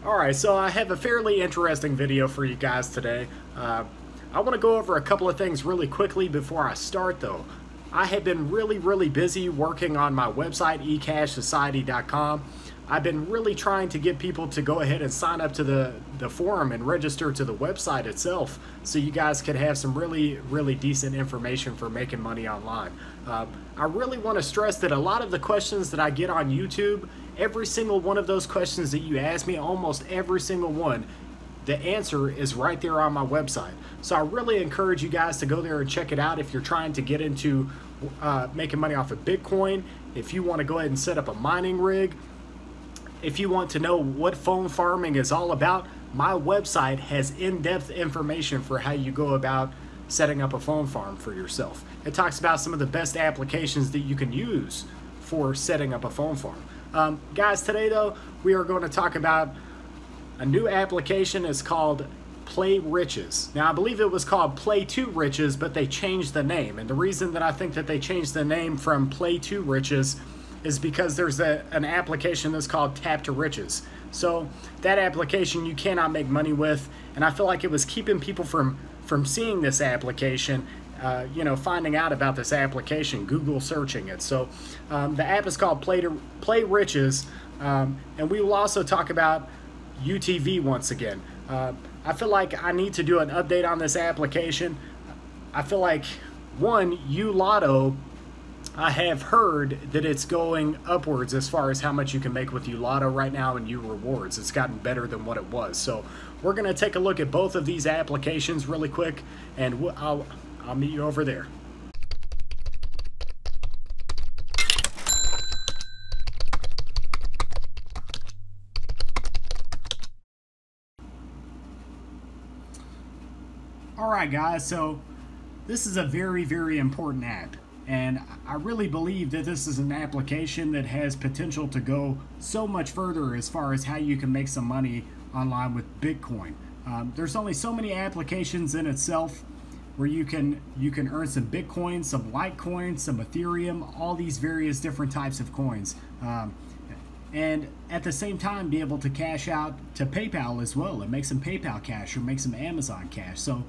Alright, so I have a fairly interesting video for you guys today. I want to go over a couple of things really quickly before I start though. I have been really busy working on my website, ecashsociety.com. I've been really trying to get people to go ahead and sign up to the forum and register to the website itself so you guys could have some really decent information for making money online. I really want to stress that a lot of the questions that I get on YouTube, every single one of those questions that you ask me, almost every single one, the answer is right there on my website. So I really encourage you guys to go there and check it out if you're trying to get into making money off of Bitcoin, if you want to go ahead and set up a mining rig, if you want to know what phone farming is all about. My website has in-depth information for how you go about setting up a phone farm for yourself. It talks about some of the best applications that you can use for setting up a phone farm. Guys, today though, we are going to talk about a new application. It's called Play Riches. Now, I believe it was called Play to Riches, but they changed the name. And the reason that I think that they changed the name from Play to Riches is because there's an application that's called Tap to Riches. So that application you cannot make money with, and I feel like it was keeping people from seeing this application, finding out about this application, Google searching it. So the app is called Play Riches, and we will also talk about Yootv once again. I feel like I need to do an update on this application. I feel like, one, Lotto, I have heard that it's going upwards as far as how much you can make with Lotto right now and rewards. It's gotten better than what it was. So we're going to take a look at both of these applications really quick, and I'll meet you over there. Alright guys, so this is a very important app. And I really believe that this is an application that has potential to go so much further as far as how you can make some money online with Bitcoin. There's only so many applications in itself where you can earn some Bitcoin, some Litecoin, some Ethereum, all these various different types of coins. And at the same time be able to cash out to PayPal as well and make some PayPal cash or make some Amazon cash. So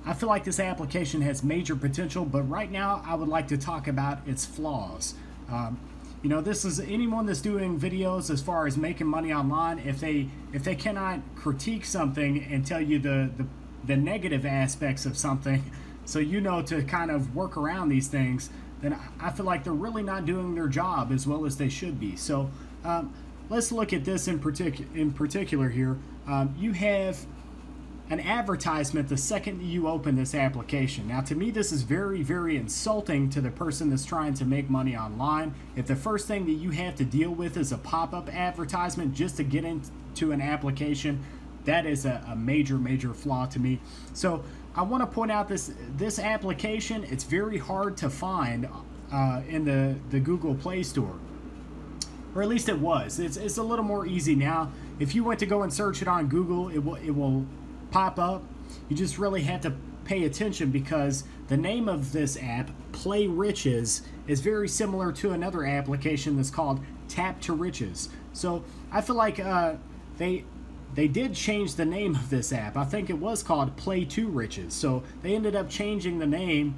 I feel like this application has major potential, but right now I would like to talk about its flaws. This is anyone that's doing videos as far as making money online. If they cannot critique something and tell you the negative aspects of something, so to kind of work around these things, then I feel like they're really not doing their job as well as they should be. So let's look at this in particular here. You have an advertisement the second you open this application. Now, to me, this is very insulting to the person that's trying to make money online. If the first thing that you have to deal with is a pop-up advertisement just to get into an application, that is a major flaw to me. So I want to point out this application. It's very hard to find in the Google Play Store, or at least it was. It's a little more easy now. If you went to go and search it on Google, it will pop up. You just really have to pay attention because the name of this app, Play Riches, is very similar to another application that's called Tap to Riches. So I feel like they did change the name of this app. I think it was called Play to Riches. So they ended up changing the name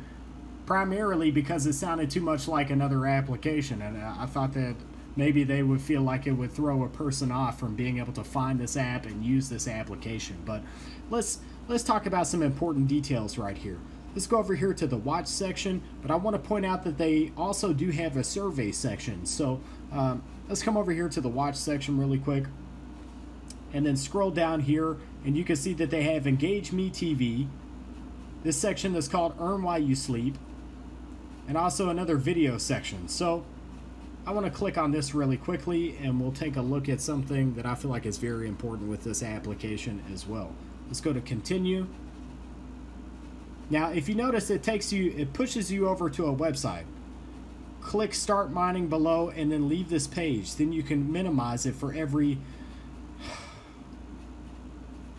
primarily because it sounded too much like another application, and I thought that maybe they would feel like it would throw a person off from being able to find this app and use this application. But let's talk about some important details right here. Let's go over here to the watch section, but I want to point out that they also do have a survey section. So let's come over here to the watch section really quick and then scroll down here, and you can see that they have Engage Me TV, this section that's called Earn While You Sleep, and also another video section. So I want to click on this really quickly and we'll take a look at something that I feel like is very important with this application as well. Let's go to continue. Now, if you notice, it pushes you over to a website. Click start mining below and then leave this page. Then you can minimize it for every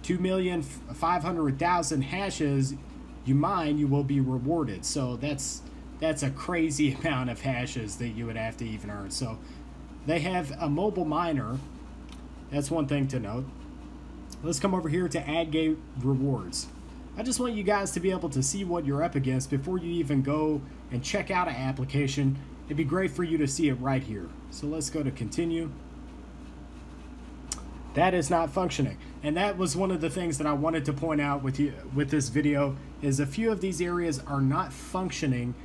2,500,000 hashes you mine, you will be rewarded. So that's a crazy amount of hashes that you would have to even earn. So they have a mobile miner. That's one thing to note. let's come over here to Add Gate Rewards. I just want you guys to be able to see what you're up against before you even go and check out an application. It'd be great for you to see it right here. So let's go to continue. That is not functioning. And that was one of the things that I wanted to point out with you with this video, is a few of these areas are not functioning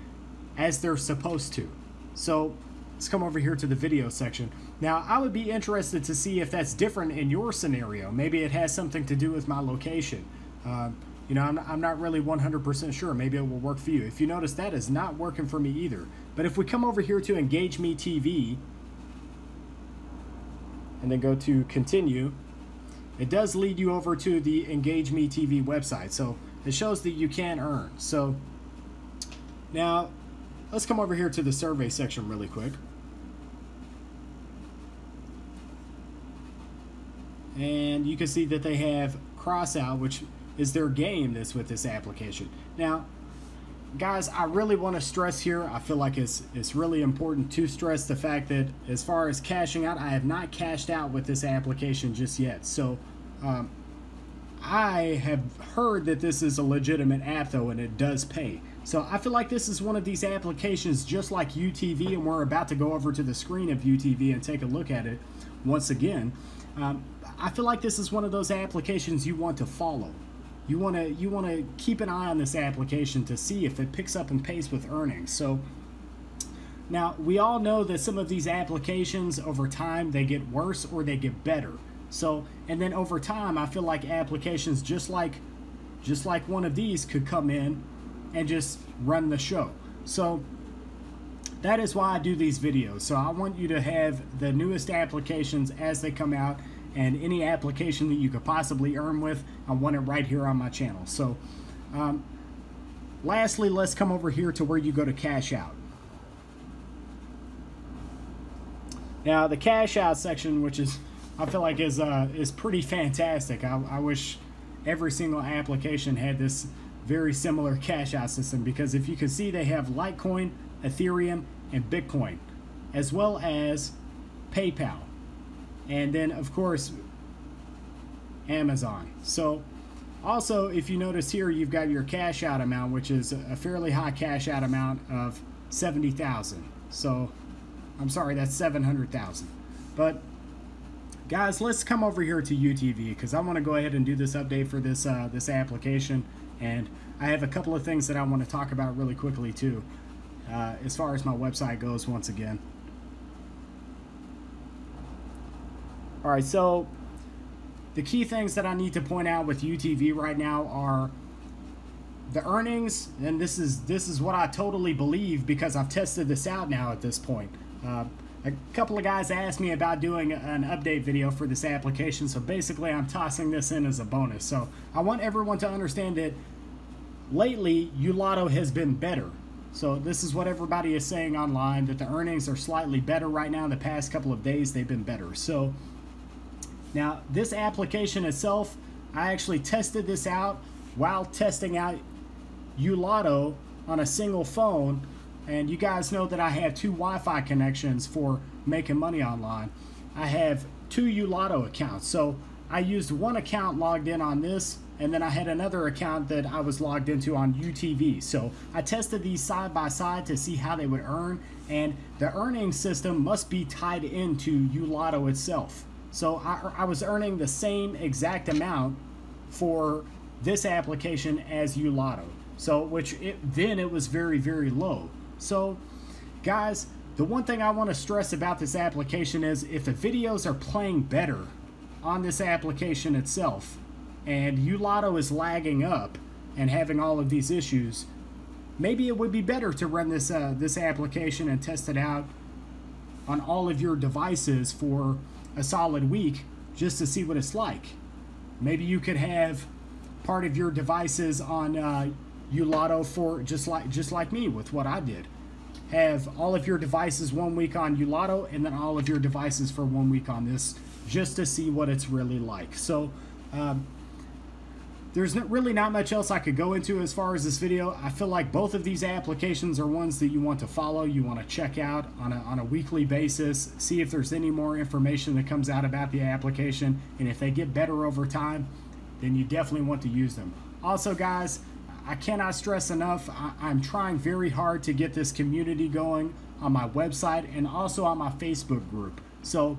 as they're supposed to. So let's come over here to the video section. Now, I would be interested to see if that's different in your scenario. Maybe it has something to do with my location. You know, I'm not really 100% sure. Maybe it will work for you. If you notice, that is not working for me either. But if we come over here to Engage Me TV and then go to continue, it does lead you over to the Engage Me TV website. So it shows that you can earn. So now let's come over here to the survey section really quick. And you can see that they have Crossout, which is their game that's with this application. Now, guys, I really want to stress here, I feel like it's really important to stress the fact that as far as cashing out, I have not cashed out with this application just yet. So I have heard that this is a legitimate app though, and it does pay. So I feel like this is one of these applications just like Yootv, and we're about to go over to the screen of Youtv and take a look at it once again. I feel like this is one of those applications you want to follow. You want to keep an eye on this application to see if it picks up and pays with earnings. So now we all know that some of these applications over time, they get worse or they get better. So, and then over time, I feel like applications just like one of these could come in and just run the show. So that is why I do these videos. So I want you to have the newest applications as they come out, and any application that you could possibly earn with, I want it right here on my channel. So lastly, let's come over here to where you go to cash out. Now the cash out section, which is, I feel like is pretty fantastic. I wish every single application had this very similar cash out system, because if you can see, they have Litecoin, Ethereum, and Bitcoin, as well as PayPal. And then, of course, Amazon. So also, if you notice here, you've got your cash out amount, which is a fairly high cash out amount of 70,000. So I'm sorry, that's 700,000. But guys, let's come over here to Yootv, because I want to go ahead and do this update for this this application, and I have a couple of things that I want to talk about really quickly too, as far as my website goes once again. Alright, so the key things that I need to point out with Yootv right now are the earnings, and this is what I totally believe because I've tested this out now at this point. A couple of guys asked me about doing an update video for this application, so basically I'm tossing this in as a bonus. So I want everyone to understand that lately Yootv has been better. So this is what everybody is saying online, that the earnings are slightly better right now. In the past couple of days they've been better. So now this application itself, I actually tested this out while testing out Yootv on a single phone, and you guys know that I have two Wi-Fi connections for making money online. I have two Yootv accounts, so I used one account logged in on this, and then I had another account that I was logged into on Yootv. So I tested these side by side to see how they would earn, and the earning system must be tied into Yootv itself. So I was earning the same exact amount for this application as Yootv. So then it was very, very low. So guys, the one thing I want to stress about this application is if the videos are playing better on this application itself, and Yootv is lagging up and having all of these issues, maybe it would be better to run this this application and test it out on all of your devices for a solid week just to see what it's like. Maybe you could have part of your devices on Yootv for just like me with what I did. Have all of your devices 1 week on Yootv, and then all of your devices for 1 week on this, just to see what it's really like. So there's really not much else I could go into as far as this video. I feel like both of these applications are ones that you want to follow, you want to check out on a weekly basis, see if there's any more information that comes out about the application, and if they get better over time, then you definitely want to use them. Also, guys, I cannot stress enough, I'm trying very hard to get this community going on my website and also on my Facebook group. So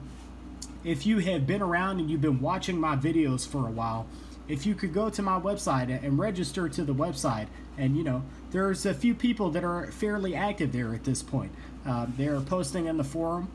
if you have been around and you've been watching my videos for a while, if you could go to my website and register to the website, and you know, there's a few people that are fairly active there at this point. They're posting in the forum.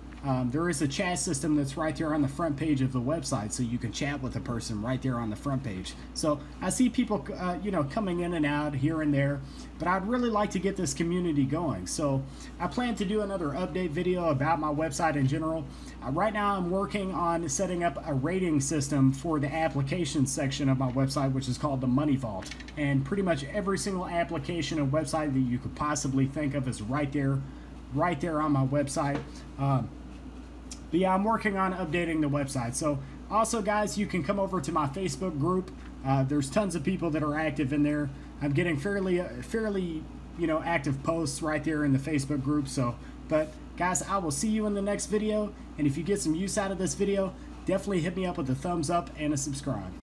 There is a chat system that's right there on the front page of the website, so you can chat with a person right there on the front page. So I see people, you know, coming in and out here and there, but I'd really like to get this community going. So I plan to do another update video about my website in general. Right now I'm working on setting up a rating system for the application section of my website, which is called the Money Vault. And pretty much every single application and website that you could possibly think of is right there on my website. But yeah, I'm working on updating the website. So also, guys, you can come over to my Facebook group. There's tons of people that are active in there. I'm getting fairly, you know, active posts right there in the Facebook group. So, but guys, I will see you in the next video. And if you get some use out of this video, definitely hit me up with a thumbs up and a subscribe.